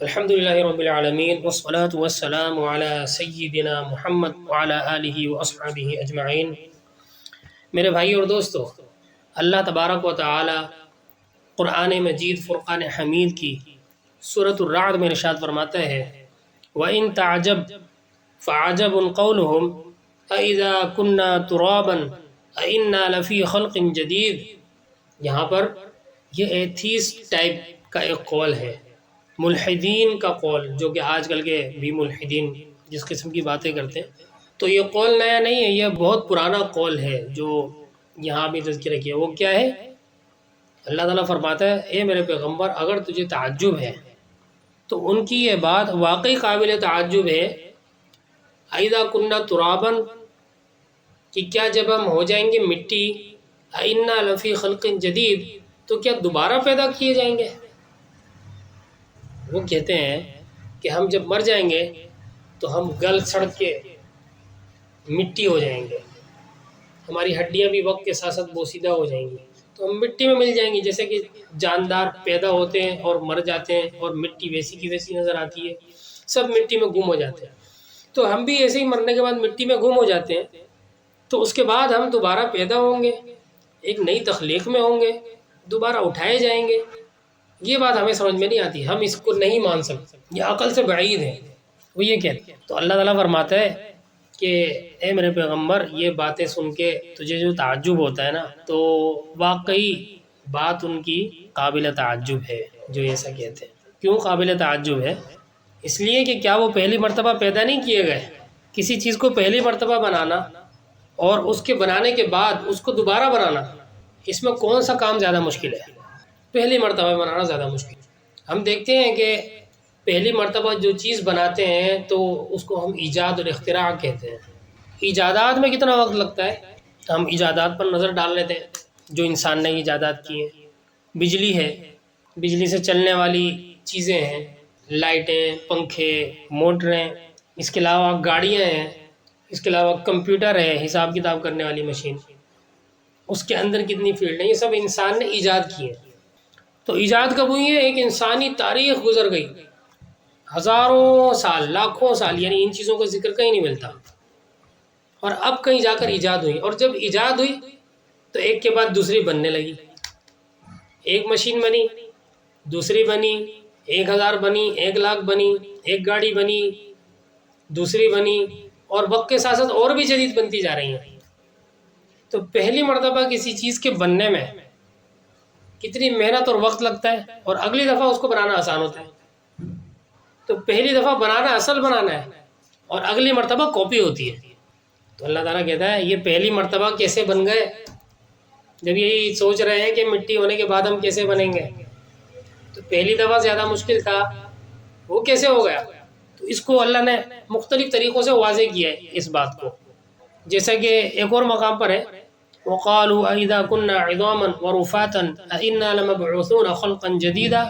الحمدللہ رب العالمین والصلاة والسلام علی سیدنا محمد وعلی آلہ واصحابہ اجمعین۔ میرے بھائی اور دوستو، اللہ تبارک و تعالی قرآن مجید فرقان حمید کی سورۃ الرعد میں ارشاد فرماتا ہے وَإِن تَعْجَبْ فَعَجَبٌ قَوْلُهُمْ أَإِذَا كُنَّا تُرَابًا أَإِنَّا لَفِي خَلْقٍ جَدِيدٍ۔ یہاں پر یہ ایتھیسٹ ٹائپ کا ایک قول ہے، ملحدین کا قول، جو کہ آج کل کے بھی ملحدین جس قسم کی باتیں کرتے ہیں، تو یہ قول نیا نہیں ہے، یہ بہت پرانا قول ہے جو یہاں بھی تذکرہ کیا۔ وہ کیا ہے؟ اللہ تعالیٰ فرماتا ہے اے میرے پیغمبر، اگر تجھے تعجب ہے تو ان کی یہ بات واقعی قابل تعجب ہے۔ اذا کننا ترابا، کہ کیا جب ہم ہو جائیں گے مٹی، انا لفی خلق جدید، تو کیا دوبارہ پیدا کیے جائیں گے؟ وہ کہتے ہیں کہ ہم جب مر جائیں گے تو ہم گل سڑ کے مٹی ہو جائیں گے، ہماری ہڈیاں بھی وقت کے ساتھ ساتھ بوسیدہ ہو جائیں گی، تو ہم مٹی میں مل جائیں گے، جیسے کہ جاندار پیدا ہوتے ہیں اور مر جاتے ہیں اور مٹی ویسی کی ویسی نظر آتی ہے، سب مٹی میں گم ہو جاتے ہیں، تو ہم بھی ایسے ہی مرنے کے بعد مٹی میں گم ہو جاتے ہیں، تو اس کے بعد ہم دوبارہ پیدا ہوں گے، ایک نئی تخلیق میں ہوں گے، دوبارہ اٹھائے جائیں گے۔ یہ بات ہمیں سمجھ میں نہیں آتی، ہم اس کو نہیں مان سکتے، یہ عقل سے بعید ہے۔ وہ یہ کہتے ہیں، تو اللہ تعالیٰ فرماتا ہے کہ اے میرے پیغمبر، یہ باتیں سن کے تجھے جو تعجب ہوتا ہے نا، تو واقعی بات ان کی قابل تعجب ہے جو ایسا کہتے ہیں۔ کیوں قابل تعجب ہے؟ اس لیے کہ کیا وہ پہلی مرتبہ پیدا نہیں کیے گئے؟ کسی چیز کو پہلی مرتبہ بنانا اور اس کے بنانے کے بعد اس کو دوبارہ بنانا، اس میں کون سا کام زیادہ مشکل ہے؟ پہلی مرتبہ بنانا زیادہ مشکل۔ ہم دیکھتے ہیں کہ پہلی مرتبہ جو چیز بناتے ہیں تو اس کو ہم ایجاد اور اختراع کہتے ہیں۔ ایجادات میں کتنا وقت لگتا ہے؟ ہم ایجادات پر نظر ڈال لیتے ہیں جو انسان نے ایجادات کی ہیں۔ بجلی ہے، بجلی سے چلنے والی چیزیں ہیں، لائٹیں، پنکھے، موٹریں، اس کے علاوہ گاڑیاں ہیں، اس کے علاوہ کمپیوٹر ہے، حساب کتاب کرنے والی مشین، اس کے اندر کتنی فیلڈ ہیں، یہ سب انسان نے ایجاد کیے ہیں۔ تو ایجاد کب ہوئی ہے؟ ایک انسانی تاریخ گزر گئی، ہزاروں سال، لاکھوں سال، یعنی ان چیزوں کا ذکر کہیں نہیں ملتا، اور اب کہیں جا کر ایجاد ہوئی، اور جب ایجاد ہوئی تو ایک کے بعد دوسری بننے لگی، ایک مشین بنی، دوسری بنی، 1000 بنی، 1,00,000 بنی، ایک گاڑی بنی، دوسری بنی، اور وقت کے ساتھ ساتھ اور بھی جدید بنتی جا رہی ہیں۔ تو پہلی مرتبہ کسی چیز کے بننے میں کتنی محنت اور وقت لگتا ہے، اور اگلی دفعہ اس کو بنانا آسان ہوتا ہے۔ تو پہلی دفعہ بنانا اصل بنانا ہے، اور اگلی مرتبہ کاپی ہوتی ہے۔ تو اللہ تعالیٰ کہتا ہے یہ پہلی مرتبہ کیسے بن گئے؟ جب یہی سوچ رہے ہیں کہ مٹی ہونے کے بعد ہم کیسے بنیں گے، تو پہلی دفعہ زیادہ مشکل تھا، وہ کیسے ہو گیا؟ تو اس کو اللہ نے مختلف طریقوں سے واضح کیا ہے اس بات کو، جیسا کہ ایک اور مقام پر ہے وَقَالُوا أَإِذَا كُنَّا عِظَامًا وَرُفَاتًا أَإِنَّا لَمَبْعُوثُونَ خَلْقًا جَدِيدًا۔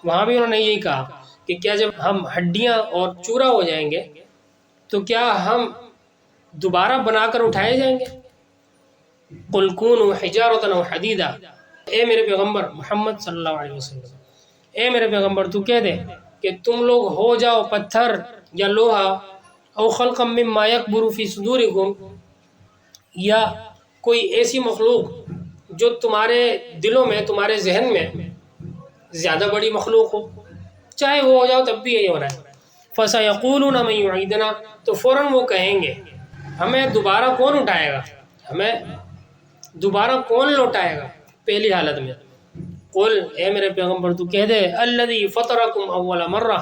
وہاں بھی انہوں نے یہی کہا کہ کیا جب ہم ہڈیاں اور چورا ہو جائیں گے تو کیا ہم دوبارہ بنا کر اٹھائے جائیں گے؟ قُلْ كُونُوا حِجَارَةً أَوْ حَدِيدًا۔ اے میرے پیغمبر محمد صلی اللہ علیہ وسلم، اے میرے پیغمبر تو کہہ دے کہ تم لوگ ہو جاؤ پتھر یا لوہا، او خلقا مما یکبر فی صدورکم، یا کوئی ایسی مخلوق جو تمہارے دلوں میں، تمہارے ذہن میں زیادہ بڑی مخلوق ہو، چاہے وہ ہو جاؤ تب بھی یہی ہونا ہے۔ فَسَيَقُولُونَ مَن يُعِيدُنَا، تو فوراً وہ کہیں گے ہمیں دوبارہ کون اٹھائے گا، ہمیں دوبارہ کون لوٹائے گا پہلی حالت میں؟ قل، اے میرے پیغمبر تو کہہ دے الذی فطرکم اول مرہ،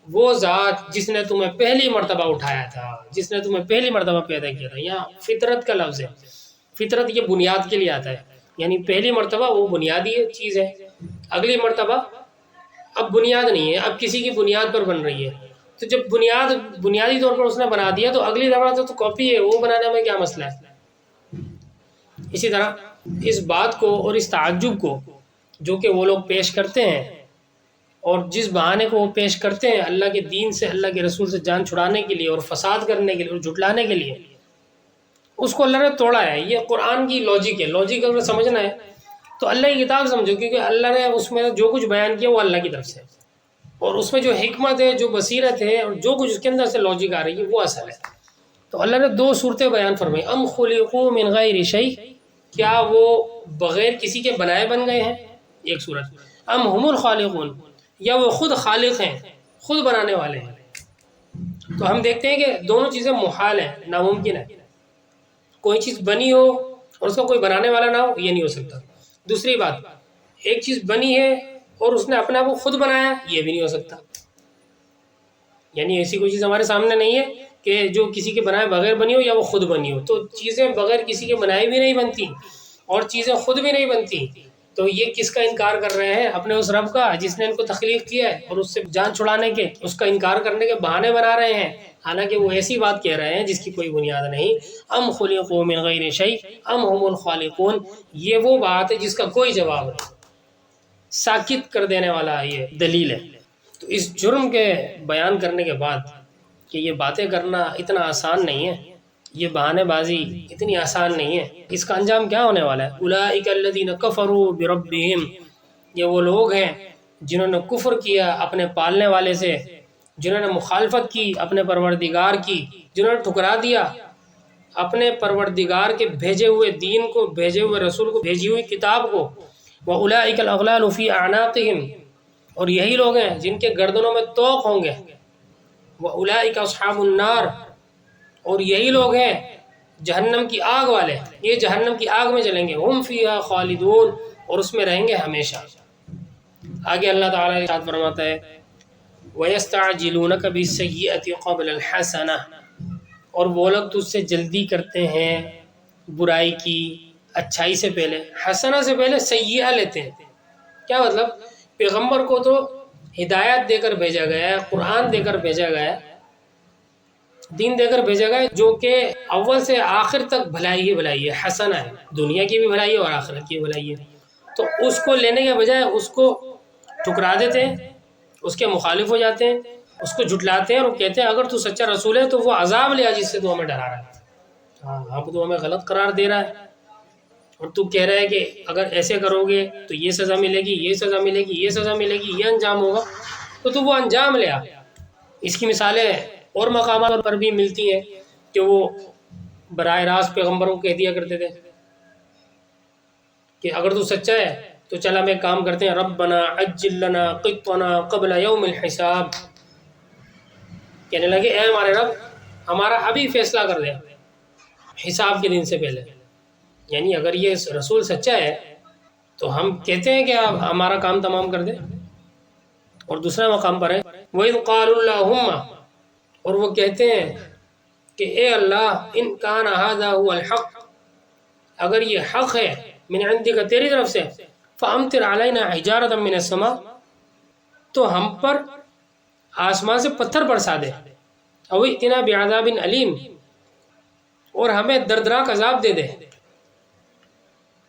وہ ذات جس نے تمہیں پہلی مرتبہ اٹھایا تھا، جس نے تمہیں پہلی مرتبہ پیدا کیا تھا۔ یہاں فطرت کا لفظ ہے، فطرت یہ بنیاد کے لیے آتا ہے، یعنی پہلی مرتبہ وہ بنیادی چیز ہے، اگلی مرتبہ اب بنیاد نہیں ہے، اب کسی کی بنیاد پر بن رہی ہے۔ تو جب بنیادی طور پر اس نے بنا دیا تو اگلی دفعہ تو کاپی ہے، وہ بنانے میں کیا مسئلہ ہے؟ اسی طرح اس بات کو اور اس تعجب کو جو کہ وہ لوگ پیش کرتے ہیں، اور جس بہانے کو وہ پیش کرتے ہیں اللہ کے دین سے، اللہ کے رسول سے جان چھڑانے کے لیے اور فساد کرنے کے لیے اور جھٹلانے کے لیے، اس کو اللہ نے توڑا ہے۔ یہ قرآن کی لاجک ہے، لاجک اگر سمجھنا ہے تو اللہ کی کتاب سمجھو، کیونکہ اللہ نے اس میں جو کچھ بیان کیا وہ اللہ کی طرف سے، اور اس میں جو حکمت ہے، جو بصیرت ہے، اور جو کچھ اس کے اندر سے لاجک آ رہی ہے وہ اصل ہے۔ تو اللہ نے دو صورتیں بیان فرمائی، ام خلقوا من غیر شیء، کیا وہ بغیر کسی کے بنائے بن گئے ہیں، ایک صورت، ام هم الخالقون، یا وہ خود خالق ہیں، خود بنانے والے ہیں۔ تو ہم دیکھتے ہیں کہ دونوں چیزیں محال ہیں، ناممکن ہے۔ کوئی چیز بنی ہو اور اس کا کوئی بنانے والا نہ ہو، یہ نہیں ہو سکتا۔ دوسری بات، ایک چیز بنی ہے اور اس نے اپنے آپ کو خود بنایا، یہ بھی نہیں ہو سکتا۔ یعنی ایسی کوئی چیز ہمارے سامنے نہیں ہے کہ جو کسی کے بنائے بغیر بنی ہو یا وہ خود بنی ہو۔ تو چیزیں بغیر کسی کے بنائے بھی نہیں بنتی اور چیزیں خود بھی نہیں بنتی۔ تو یہ کس کا انکار کر رہے ہیں؟ اپنے اس رب کا جس نے ان کو تخلیق کیا ہے، اور اس سے جان چھڑانے کے، اس کا انکار کرنے کے بہانے بنا رہے ہیں، حالانکہ وہ ایسی بات کہہ رہے ہیں جس کی کوئی بنیاد نہیں۔ ام خلقوا من غیر شیء ام هم الخالقون، یہ وہ بات ہے جس کا کوئی جواب نہیں، ساکت کر دینے والا یہ دلیل ہے۔ تو اس جرم کے بیان کرنے کے بعد کہ یہ باتیں کرنا اتنا آسان نہیں ہے، یہ بہانے بازی اتنی آسان نہیں ہے، اس کا انجام کیا ہونے والا ہے؟ اولئک الذین کفروا بربہم، یہ وہ لوگ ہیں جنہوں نے کفر کیا اپنے پالنے والے سے، جنہوں نے مخالفت کی اپنے پروردگار کی، جنہوں نے ٹھکرا دیا اپنے پروردگار کے بھیجے ہوئے دین کو، بھیجے ہوئے رسول کو، بھیجی ہوئی کتاب کو۔ وَأُولَئِكَ الْأَغْلَالُ فِي أَعْنَاقِهِمْ، اور یہی لوگ ہیں جن کے گردنوں میں طوق ہوں گے۔ وَأُولَئِكَ أَصْحَابُ النَّارِ، اور یہی لوگ ہیں جہنم کی آگ والے، یہ جہنم کی آگ میں جلیں گے۔ ہم فیہا خالدون، اور اس میں رہیں گے ہمیشہ۔ آگے اللہ تعالیٰ ارشاد فرماتا ہے وَيَسْتَعْجِلُونَكَ بِالسَّيِّئَةِ قَبْلَ الْحَسَنَةِ، اور وہ لوگ تجھ سے جلدی کرتے ہیں برائی کی اچھائی سے پہلے، حسنہ سے پہلے سیئہ لیتے ہیں۔ کیا مطلب؟ پیغمبر کو تو ہدایت دے کر بھیجا گیا ہے، قرآن دے کر بھیجا گیا ہے، دین دے کر بھیجا گیا ہے، جو کہ اول سے آخر تک بھلائی ہی بھلائی ہے، حسنہ ہے، دنیا کی بھی بھلائی ہے اور آخرت کی بھی بھلائی ہے۔ تو اس کو لینے کے بجائے اس کو ٹھکرا دیتے ہیں، اس کے مخالف ہو جاتے ہیں، اس کو جھٹلاتے ہیں اور کہتے ہیں اگر تو سچا رسول ہے تو وہ عذاب لیا جس سے تو ہمیں ڈرا رہا ہے، ہاں اب تو ہمیں غلط قرار دے رہا ہے، اور تو کہہ رہا ہے کہ اگر ایسے کرو گے تو یہ سزا ملے گی، یہ سزا ملے گی، یہ سزا ملے گی، یہ انجام ہوگا، تو وہ انجام لیا۔ اس کی مثالیں اور مقامات پر بھی ملتی ہیں کہ وہ براہ راست پیغمبروں کو کہہ دیا کرتے تھے کہ اگر تو سچا ہے تو چل ہم ایک کام کرتے ہیں، ربنا عجل لنا قطنا قبل یوم الحساب، کہنے لگے اے ہمارے رب ہمارا ابھی فیصلہ کر دے حساب کے دن سے پہلے۔ یعنی اگر یہ رسول سچا ہے تو ہم کہتے ہیں کہ آپ ہمارا کام تمام کر دیں۔ اور دوسرا مقام پر ہے وَإِذْ قَالُوا اللَّهُمَّ، اور وہ کہتے ہیں کہ اے اللہ ان کان ھذا هو الحق، اگر یہ حق ہے من عندک تیری طرف سے، فَأَمْطِرْ عَلَيْنَا حِجَارَةً مِّنَ السَّمَاءِ، تو ہم پر آسمان سے پتھر برسا دے، او ائتنا بعذاب علیم، اور ہمیں دردناک عذاب دے دے۔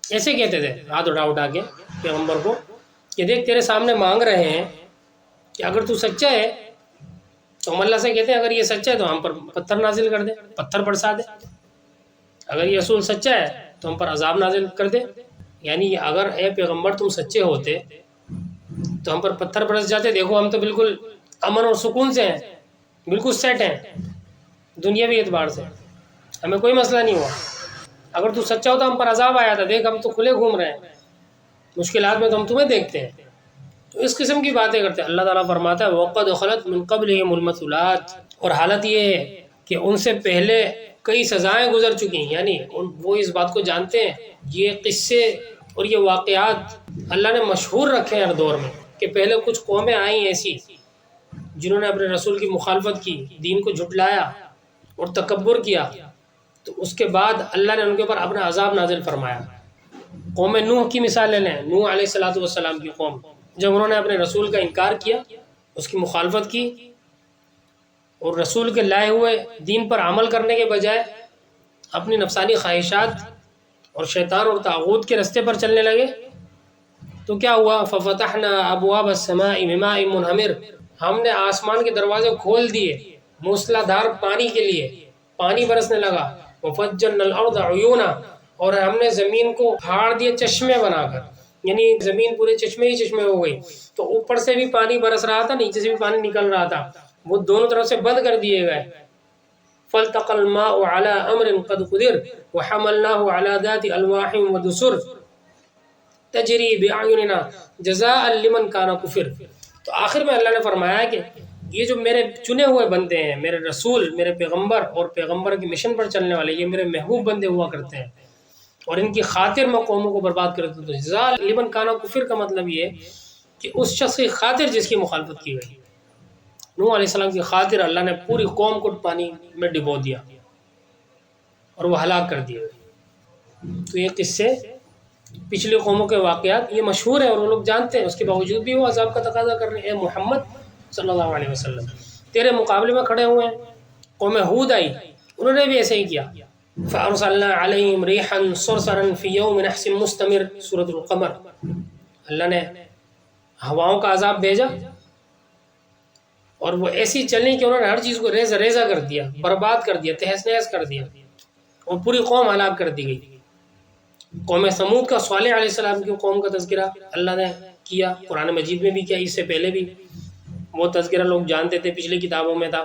ایسے کہتے تھے ہاتھ اٹھا کے پیغمبر کو کہ دیکھ تیرے سامنے مانگ رہے ہیں کہ اگر تو سچا ہے تو ہم اللہ سے کہتے ہیں اگر یہ سچا ہے تو ہم پر پتھر نازل کر دے، پتھر برسا دے، اگر یہ رسول سچا ہے تو ہم پر عذاب نازل کر دے۔ یعنی اگر اے پیغمبر تم سچے ہوتے تو ہم پر پتھر برس جاتے، دیکھو ہم تو بالکل امن اور سکون سے ہیں، بالکل سیٹ ہیں دنیاوی اعتبار سے، ہمیں کوئی مسئلہ نہیں ہوا۔ اگر تو سچا ہوتا ہم پر عذاب آیا تھا، دیکھ ہم تو کھلے گھوم رہے ہیں، مشکلات میں تو ہم تمہیں دیکھتے ہیں۔ تو اس قسم کی باتیں کرتے ہیں۔ اللہ تعالیٰ فرماتا ہے وَقَدْ خَلَتْ مِن قَبْلِهِمُ الْمَثُلَاتُ، اور حالت یہ ہے کہ ان سے پہلے کئی سزائیں گزر چکی ہیں، یعنی وہ اس بات کو جانتے ہیں، یہ قصے اور یہ واقعات اللہ نے مشہور رکھے ہیں ہر دور میں، کہ پہلے کچھ قومیں آئیں ایسی جنہوں نے اپنے رسول کی مخالفت کی، دین کو جھٹلایا اور تکبر کیا، تو اس کے بعد اللہ نے ان کے اوپر اپنا عذاب نازل فرمایا۔ قوم نوح کی مثال لے لیں، نوح علیہ السلام کی قوم، جب انہوں نے اپنے رسول کا انکار کیا، اس کی مخالفت کی اور رسول کے لائے ہوئے دین پر عمل کرنے کے بجائے اپنی نفسانی خواہشات اور شیطان اور طاغوت کے رستے پر چلنے لگے، تو کیا ہوا؟ فَفَتَحْنَا أَبْوَابَ السَّمَاءِ بِمَاءٍ مُنْهَمِرٍ، ہم نے آسمان کے دروازے کھول دیے موسلا دھار پانی کے لیے، پانی برسنے لگا۔ وَفَجَّرْنَا الْأَرْضَ عُيُونًا، اور ہم نے زمین کو پھاڑ دیے چشمے بنا کر۔ یعنی زمین پورے چشمے ہی چشمے ہو گئی، تو اوپر سے بھی پانی برس رہا تھا، نیچے سے بھی پانی نکل رہا تھا، وہ دونوں طرف سے بند کر دیے گئے۔ فَالْتَقَى الْمَاءُ عَلَىٰ أَمْرٍ قَدْ قُدِرَ وَحَمَلْنَاهُ عَلَىٰ ذَاتِ أَلْوَاحٍ وَدُسُرٍ تَجْرِي بِأَعْيُنِنَا جَزَاءً لِمَنْ كَانَ كُفِرَ۔ تو آخر میں اللہ نے فرمایا کہ یہ جو میرے چنے ہوئے بندے ہیں، میرے رسول، میرے پیغمبر اور پیغمبر کی مشن پر چلنے والے، یہ میرے محبوب بندے ہوا کرتے ہیں، اور ان کی خاطر میں قوموں کو برباد کرتا ہوں۔ تو جزاء لمن کان کفر کا مطلب یہ ہے کہ اس شخص کی خاطر جس کی مخالفت کی گئی۔ نوح علیہ السلام کی خاطر اللہ نے پوری قوم کو پانی میں ڈبو دیا اور وہ ہلاک کر دیے گئے۔ تو یہ قصے پچھلی قوموں کے واقعات یہ مشہور ہیں اور وہ لوگ جانتے ہیں، اس کے باوجود بھی وہ عذاب کا تقاضا کر رہے ہیں۔ اے محمد صلی اللہ علیہ وسلم، تیرے مقابلے میں کھڑے ہوئے ہیں۔ قوم ہود آئی، انہوں نے بھی ایسے ہی کیا۔ فَأَرْسَلْنَا عَلَيْهِمْ رِيحًا صَرْصَرًا فِي يَوْمٍ نَحْسٍ مُسْتَمِرٍ سورۃ القمر۔ اللہ نے ہواؤں کا عذاب بھیجا اور وہ ایسی چلیں کہ انہوں نے ہر چیز کو ریزہ ریزہ کر دیا، برباد کر دیا، تہس نہس کر دیا، اور پوری قوم ہلاک کر دی گئی۔ قوم سمود کا، صالح علیہ السلام کی قوم کا تذکرہ اللہ نے کیا، قرآن مجید میں بھی کیا، اس سے پہلے بھی وہ تذکرہ لوگ جانتے تھے، پچھلی کتابوں میں تھا۔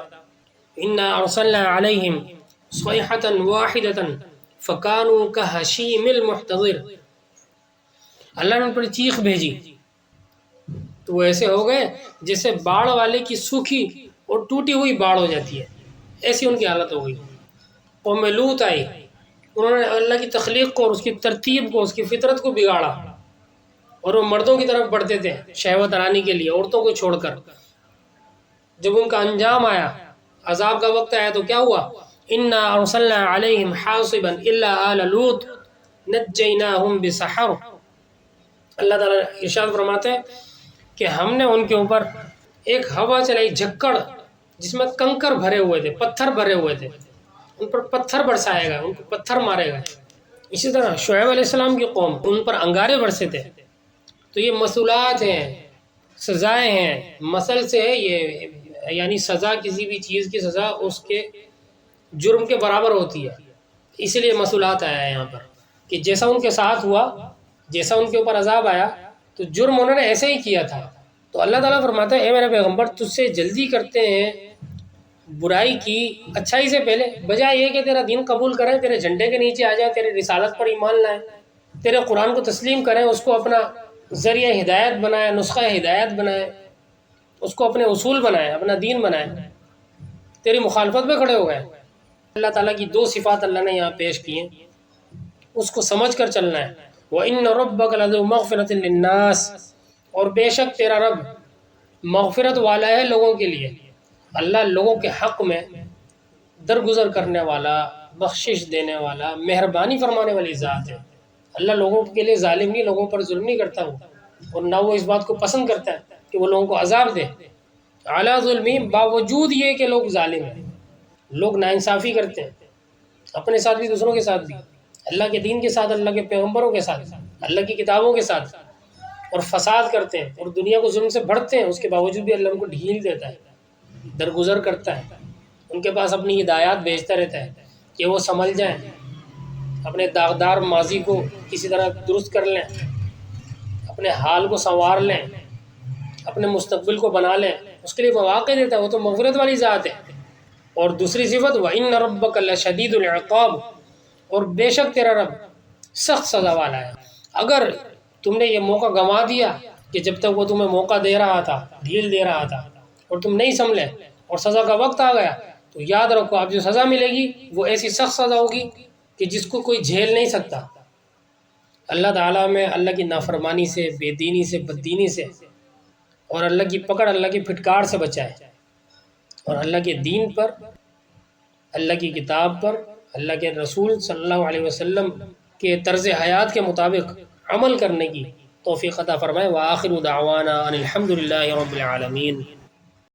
اِنَّا أَرْسَلْنَا عَلَيْهِمْ صَيْحَةً وَاحِدَةً فَكَانُوا كَهَشِيمِ الْمُحْتَظِرِ۔ اللہ نے ان پر چیخ بھیجی تو وہ ایسے ہو گئے جیسے باڑ والے کی سوکھی اور ٹوٹی ہوئی باڑ ہو جاتی ہے، ایسی ان کی حالت ہو گئی۔ قوم لوط آئی، انہوں نے اللہ کی تخلیق کو اور اس کی ترتیب کو، اس کی فطرت کو بگاڑا، اور وہ مردوں کی طرف بڑھتے تھے شہوت آرانے کے لیے، عورتوں کو چھوڑ کر۔ جب ان کا انجام آیا، عذاب کا وقت آیا، تو کیا ہوا؟ اِنَّا أَرْسَلْنَا عَلَيْهِمْ حَاصِبًا إِلَّا آلَ لُوطٍ نَجَّيْنَاهُمْ بِسَحَرٍ۔ اللہ تعالیٰ ارشاد فرماتے ہیں کہ ہم نے ان کے اوپر ایک ہوا چلائی، جھکڑ، جس میں کنکر بھرے ہوئے تھے، پتھر بھرے ہوئے تھے، ان پر پتھر برسائے گئے، ان کو پتھر مارے گئے۔ اسی طرح شعیب علیہ السلام کی قوم، ان پر انگارے برسے تھے۔ تو یہ مسئولات ہیں، سزائیں ہیں۔ مثل سے ہے یہ، یعنی سزا، کسی بھی چیز کی سزا اس کے جرم کے برابر ہوتی ہے، اسی لیے مسئولات آیا ہے یہاں پر، کہ جیسا ان کے ساتھ ہوا، جیسا ان کے اوپر عذاب آیا، تو جرم انہوں نے ایسے ہی کیا تھا۔ تو اللہ تعالیٰ فرماتا ہے اے میرے پیغمبر، تجھ سے جلدی کرتے ہیں برائی کی اچھائی سے پہلے، بجائے یہ کہ تیرا دین قبول کریں، تیرے جھنڈے کے نیچے آ جائیں، تیرے رسالت پر ایمان لائیں، تیرے قرآن کو تسلیم کریں، اس کو اپنا ذریعہ ہدایت بنائیں، نسخہ ہدایت بنائیں، اس کو اپنے اصول بنائیں، اپنا دین بنائیں، تیری مخالفت میں کھڑے ہو گئے۔ اللہ تعالیٰ کی دو صفات اللہ نے یہاں پیش کی ہیں، اس کو سمجھ کر چلنا ہے۔ وَإِنَّ رَبَّكَ لَذُو مَغْفِرَةٍ لِلنَّاسِ، اور بے شک تیرا رب مغفرت والا ہے لوگوں کے لیے۔ اللہ لوگوں کے حق میں درگزر کرنے والا، بخشش دینے والا، مہربانی فرمانے والی ذات ہے۔ اللہ لوگوں کے لیے ظالم نہیں، لوگوں پر ظلم نہیں کرتا وہ، اور نہ وہ اس بات کو پسند کرتا ہے کہ وہ لوگوں کو عذاب دے۔ اعلیٰ ظلمیم، باوجود یہ کہ لوگ ظالم ہیں، لوگ ناانصافی کرتے ہیں، اپنے ساتھ بھی دوسروں کے ساتھ بھی، اللہ کے دین کے ساتھ، اللہ کے پیغمبروں کے ساتھ، اللہ کی کتابوں کے ساتھ، اور فساد کرتے ہیں اور دنیا کو ظلم سے بڑھتے ہیں، اس کے باوجود بھی اللہ ان کو ڈھیل دیتا ہے، درگزر کرتا ہے، ان کے پاس اپنی ہدایات بھیجتا رہتا ہے کہ وہ سمجھ جائیں، اپنے داغدار ماضی کو کسی طرح درست کر لیں، اپنے حال کو سنوار لیں، اپنے مستقبل کو بنا لیں، اس کے لیے مواقع دیتا ہے، وہ تو مغفرت والی ذات ہے۔ اور دوسری صفت وَإِنَّ رَبَّكَ لَشَدِيدُ الْعِقَابِ، اور بے شک تیرا رب سخت سزا والا ہے۔ اگر تم نے یہ موقع گنوا دیا کہ جب تک وہ تمہیں موقع دے رہا تھا، ڈھیل دے رہا تھا، اور تم نہیں سنبھلے اور سزا کا وقت آ گیا، تو یاد رکھو اب جو سزا ملے گی وہ ایسی سخت سزا ہوگی کہ جس کو کوئی جھیل نہیں سکتا۔ اللہ تعالیٰ میں اللہ کی نافرمانی سے، بے دینی سے، بددینی سے، اور اللہ کی پکڑ، اللہ کی پھٹکار سے بچائے، اور اللہ کے دین پر، اللہ کی کتاب پر، اللہ کے رسول صلی اللہ علیہ وسلم کے طرز حیات کے مطابق عمل کرنے کی توفیق عطا فرمائے۔ وآخر دعوانا ان الحمد للہ رب العالمین۔